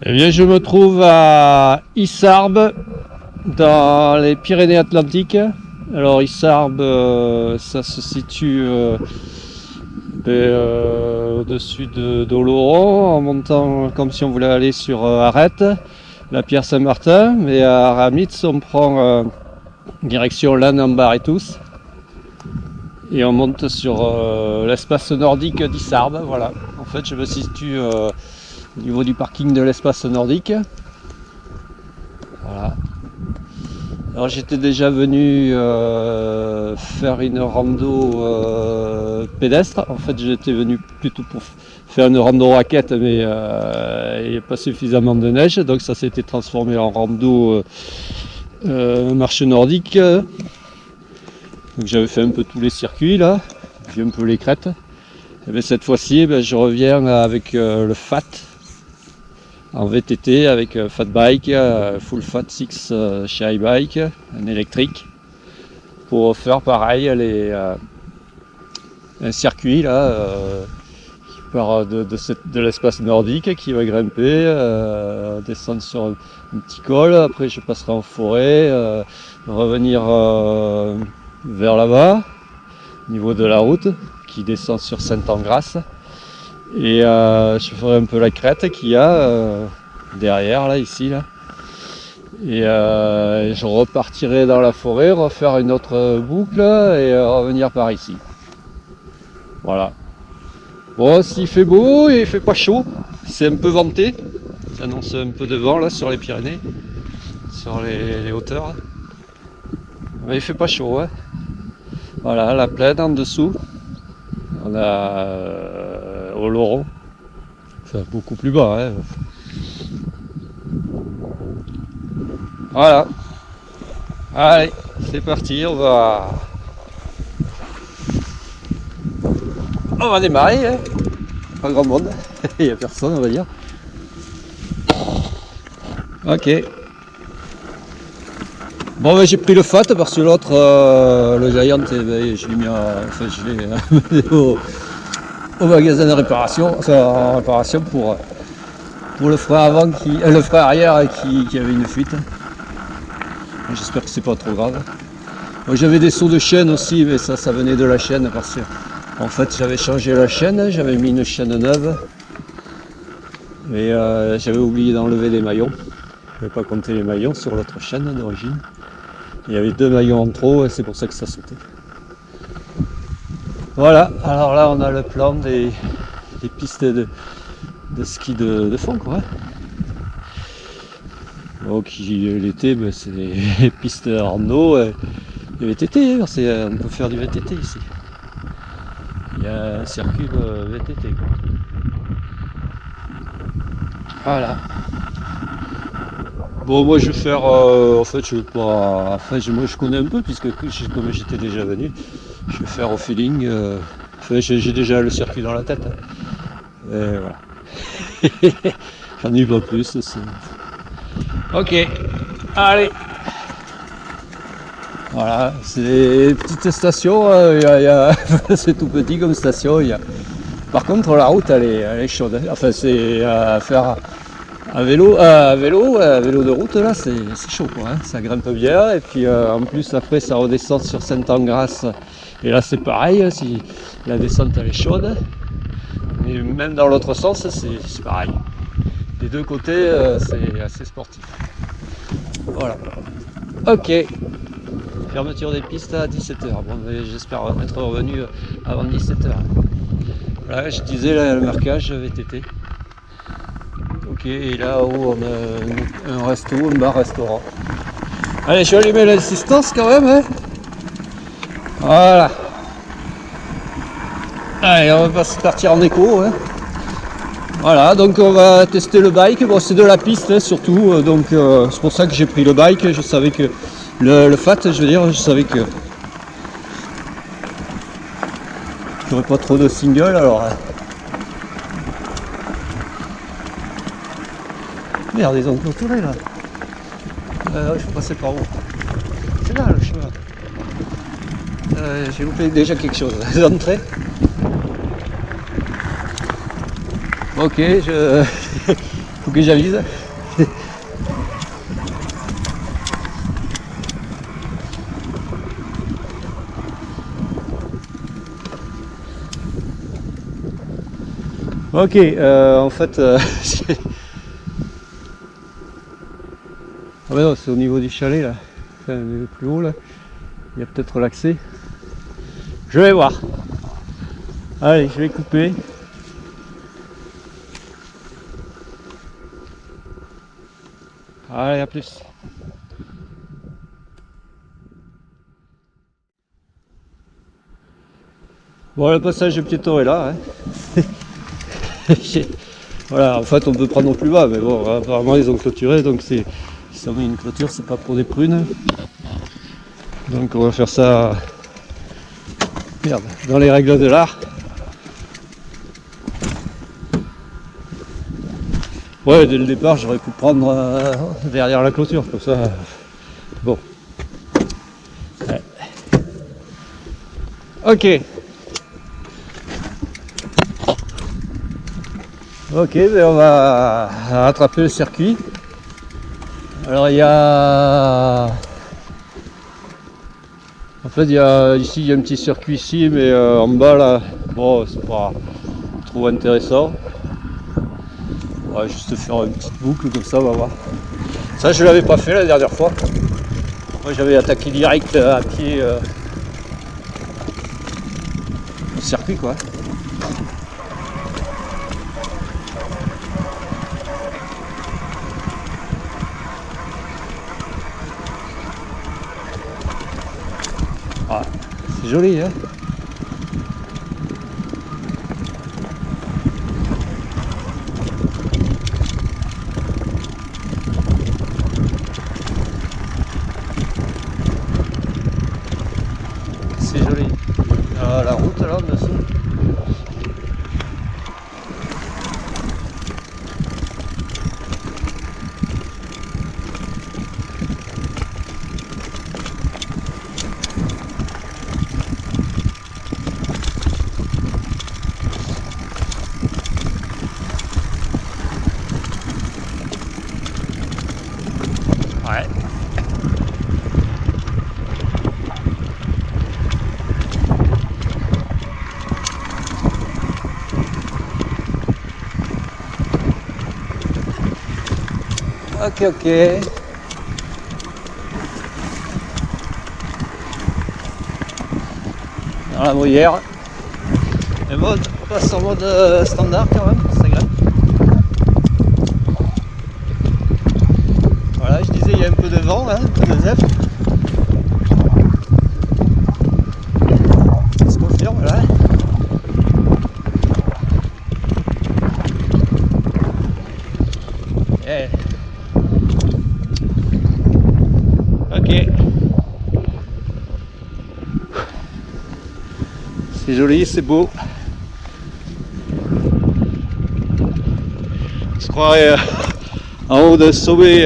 Eh bien, je me trouve à Issarbes, dans les Pyrénées-Atlantiques. Alors, Issarbes, ça se situe au-dessus d'Oloron, en montant comme si on voulait aller sur Arrête, la Pierre Saint-Martin. Mais à Ramitz, on prend direction Lannembar et tous. Et on monte sur l'espace nordique d'Issarbes. Voilà. En fait, je me situe au niveau du parking de l'espace nordique. Voilà. Alors j'étais déjà venu faire une rando pédestre. En fait, j'étais venu plutôt pour faire une rando raquette, mais il n'y a pas suffisamment de neige, donc ça s'était transformé en rando marche nordique. Donc j'avais fait un peu tous les circuits là, puis un peu les crêtes. Et bien cette fois-ci, je reviens avec le FAT en VTT avec Fat Bike, Full Fat 6 chez iBike, un électrique, pour faire pareil un circuit là qui part de l'espace nordique, qui va grimper, descendre sur un petit col. Après je passerai en forêt, revenir vers là-bas, au niveau de la route qui descend sur Saint-Engrâce. Et je ferai un peu la crête qu'il y a derrière là, ici là. Et je repartirai dans la forêt, refaire une autre boucle et revenir par ici. Voilà. Bon, s'il fait beau et il fait pas chaud, c'est un peu venté. Ça annonce un peu de vent là sur les Pyrénées, sur les hauteurs. Mais il fait pas chaud, hein. Voilà, la plaine en dessous. On a Oloron, enfin beaucoup plus bas, hein. Voilà. Allez, c'est parti, on va démarrer, hein. Pas grand monde, il n'y a personne on va dire. Ok. Bon j'ai pris le FAT parce que l'autre, le Giant, je l'ai mis amené au magasin de réparation, enfin en réparation pour le frein avant le frein arrière qui avait une fuite. J'espère que c'est pas trop grave. Bon, j'avais des sauts de chaîne aussi, mais ça venait de la chaîne parce que en fait j'avais changé la chaîne, j'avais mis une chaîne neuve, mais j'avais oublié d'enlever les maillons. Je n'avais pas compté les maillons sur l'autre chaîne d'origine. Il y avait 2 maillons en trop et c'est pour ça que ça sautait. Voilà, alors là on a le plan des pistes de ski de fond quoi. Donc l'été c'est les pistes en eau et VTT, hein, on peut faire du VTT ici. Il y a un circuit de VTT quoi. Voilà. Bon moi je vais faire, en fait je vais pas, moi je connais un peu puisque comme j'étais déjà venu, je vais faire au feeling, j'ai déjà le circuit dans la tête. Hein. Et voilà. J'en ai pas plus. Ok, allez. Voilà, c'est des petites stations, c'est tout petit comme station. Par contre la route elle est chaude, hein. Enfin c'est à faire à vélo de route là, c'est chaud quoi, hein. Ça grimpe bien et puis en plus après ça redescend sur Saint-Engrâce et là c'est pareil, si la descente elle est chaude. Et même dans l'autre sens c'est pareil. Des deux côtés c'est assez sportif. Voilà. Ok. Fermeture des pistes à 17h. Bon, j'espère être revenu avant 17h. Voilà, je disais là le marquage VTT. Ok, et là-haut on a un resto, un bar-restaurant. Allez, je vais allumer l'assistance quand même. Hein. Voilà. Allez, on va partir en écho. Hein. Voilà, donc on va tester le bike. Bon, c'est de la piste hein, surtout, donc c'est pour ça que j'ai pris le bike. Je savais que le FAT, je veux dire, je savais que j'aurais pas trop de single alors. Merde, ils ont clôturé là. Il faut passer par où? C'est là le chemin. J'ai loupé déjà quelque chose. L'entrée. Ok, faut que j'avise. Ok, en fait, ah ben non, c'est au niveau du chalet là, enfin, le plus haut là, il y a peut-être l'accès. Je vais voir. Allez, je vais couper. Allez, à plus. Bon, le passage piéton est là. Hein. Voilà, en fait, on peut prendre plus bas, mais bon, apparemment, ils ont clôturé, donc c'est. Si on met une clôture, c'est pas pour des prunes. Donc, on va faire ça. Merde, dans les règles de l'art. Ouais, dès le départ, j'aurais pu prendre derrière la clôture, comme ça. Bon. Ouais. Ok. Ok, ben on va rattraper le circuit. Alors il y a... En fait, ici, il y a un petit circuit ici, mais en bas là, bon, c'est pas trop intéressant. On va juste faire une petite boucle comme ça, on va voir. Ça, je l'avais pas fait la dernière fois. Moi, j'avais attaqué direct à pied le circuit, quoi. Ah, c'est joli, hein. C'est joli. La route là, en dessous. Ouais. Ok. Dans la bruyère. Et mode, on passe en mode standard quand même, c'est agréable. Voilà, je disais il y a un peu de vent, hein, un peu de zèbre. Ça se confirme là. Yeah. Ok. C'est joli, c'est beau. On se croirait en haut d'un sommet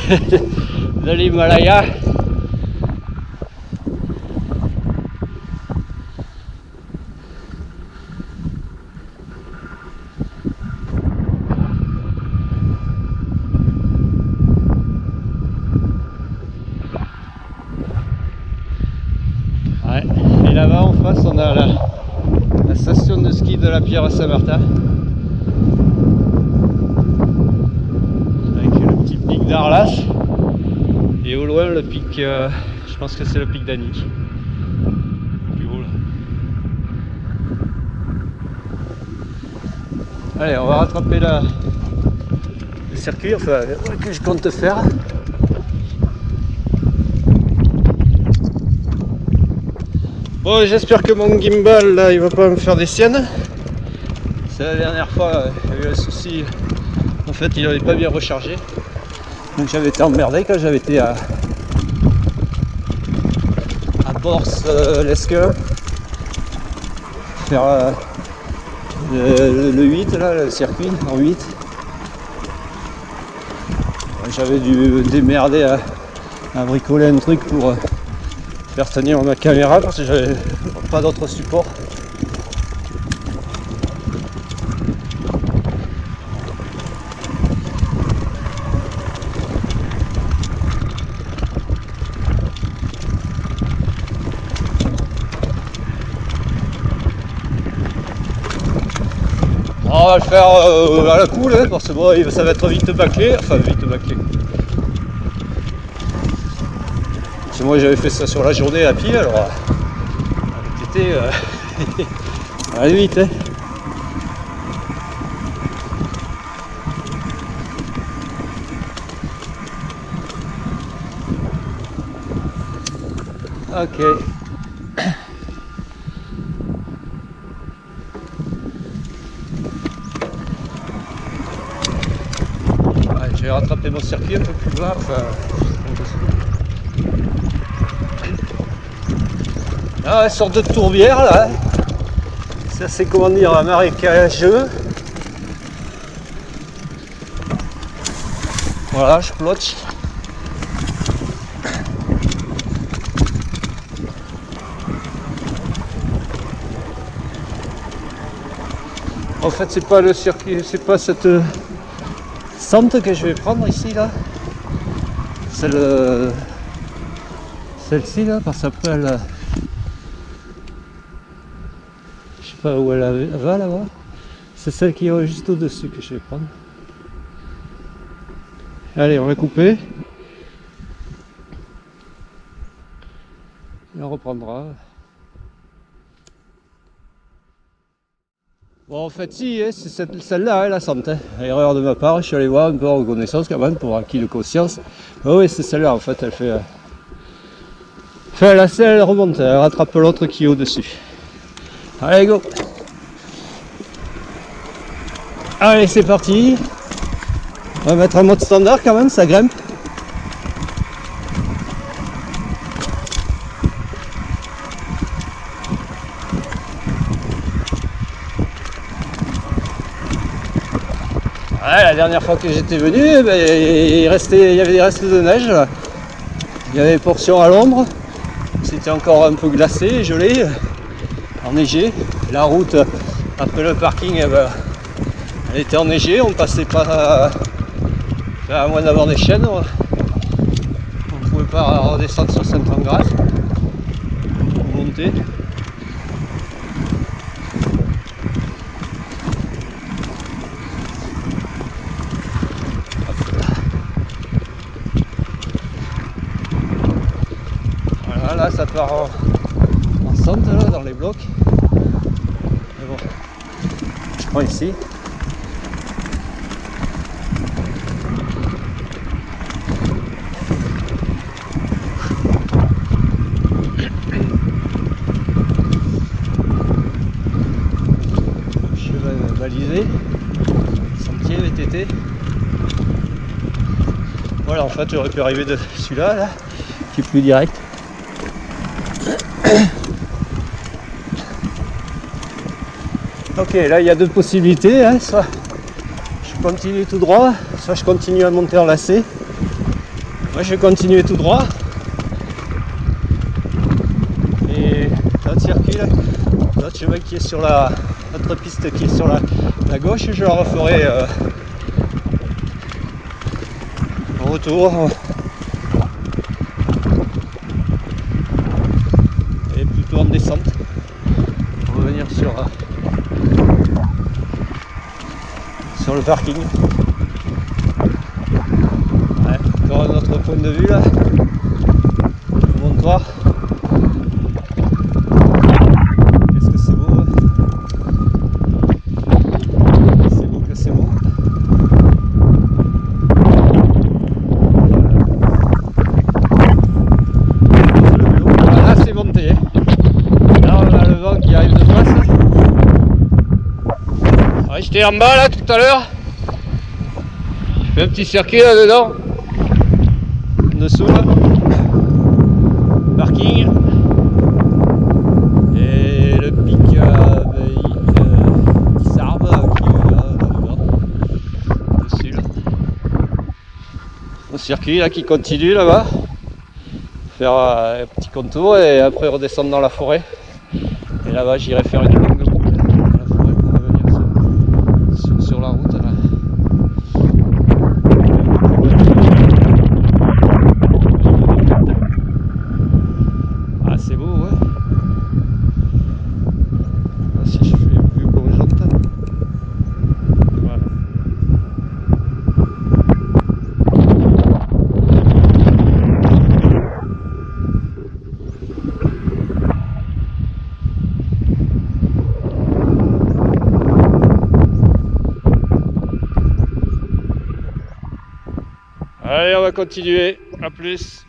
de l'Himalaya. Ouais. Et là-bas en face on a la station de ski de la Pierre à Saint-Martin. Avec le petit pic d'Arlas. Et au loin le pic, je pense que c'est le pic d'Anic. Plus haut là. Allez, on va rattraper le circuit, enfin que je compte faire. Bon, j'espère que mon gimbal là, il va pas me faire des siennes. C'est la dernière fois, j'ai eu un souci. En fait, il n'avait pas bien rechargé. Donc j'avais été emmerdé quand j'avais été à Bors-l'Esquin faire le 8 là, le circuit en 8. J'avais dû démerder à bricoler un truc pour faire tenir ma caméra parce que j'avais pas d'autre support. On va le faire à la cool, hein, parce que bon, ça va être vite bâclé, enfin vite bâclé. Parce que moi j'avais fait ça sur la journée à pied, alors avec l'été, allez vite. Hein. Ok. Je vais rattraper mon circuit un peu plus bas. Enfin, ah, une sorte de tourbière là. C'est assez, comment dire, marécageux. Voilà, je plotte. En fait, c'est pas le circuit, c'est pas cette sente que je vais prendre ici là. C'est celle-ci là, parce qu'après elle, je sais pas où elle va là-bas. C'est celle qui est juste au-dessus que je vais prendre. Allez, on va couper. Et on reprendra. Bon, en fait, si, hein, c'est celle-là, la santé. Erreur de ma part, je suis allé voir un peu en reconnaissance quand même pour acquis de conscience. Oh, oui, c'est celle-là, en fait, elle fait. La selle, elle remonte, elle rattrape l'autre qui est au-dessus. Allez, go! Allez, c'est parti! On va mettre un mode standard quand même, ça grimpe. Ouais, la dernière fois que j'étais venu, ben, il y avait des restes de neige. Là. Il y avait des portions à l'ombre. C'était encore un peu glacé, gelé, enneigé. La route après le parking, eh ben, elle était enneigée. On passait pas à moins d'avoir des chaînes. On ne pouvait pas redescendre sur Saint-Angras ou monter. Là ça part en centre là, dans les blocs. Mais bon, je prends ici. Je vais baliser. Sentier VTT. Voilà, en fait j'aurais pu arriver de celui-là là, qui est plus direct. Ok, là il y a deux possibilités, hein. Soit je continue tout droit, soit je continue à monter en lacet. Moi je vais continuer tout droit. Et l'autre circuit, l'autre chemin qui est sur l'autre piste qui est sur la gauche, je la referai en retour. Et plutôt en descente. Pour revenir sur le parking. Ouais, encore un autre point de vue là. Le montoir. Qu'est-ce que c'est beau, hein. C'est beau que c'est beau. Là c'est monté. Là on a le vent qui arrive de face. Ouais, j'étais en bas là tout à l'heure. Je fais un petit circuit là dedans. En dessous là. Parking. Et le pic qui s'arbre qui est là dedans. Dessus là. Le circuit là qui continue là-bas. faire un petit contour et après redescendre dans la forêt. Et là-bas, j'irai faire une longue boucle dans la forêt pour revenir sur la route. Là. Ah, c'est beau, ouais. Ah, si je fais plus beau, j'entends. Voilà. Allez, on va continuer. À plus.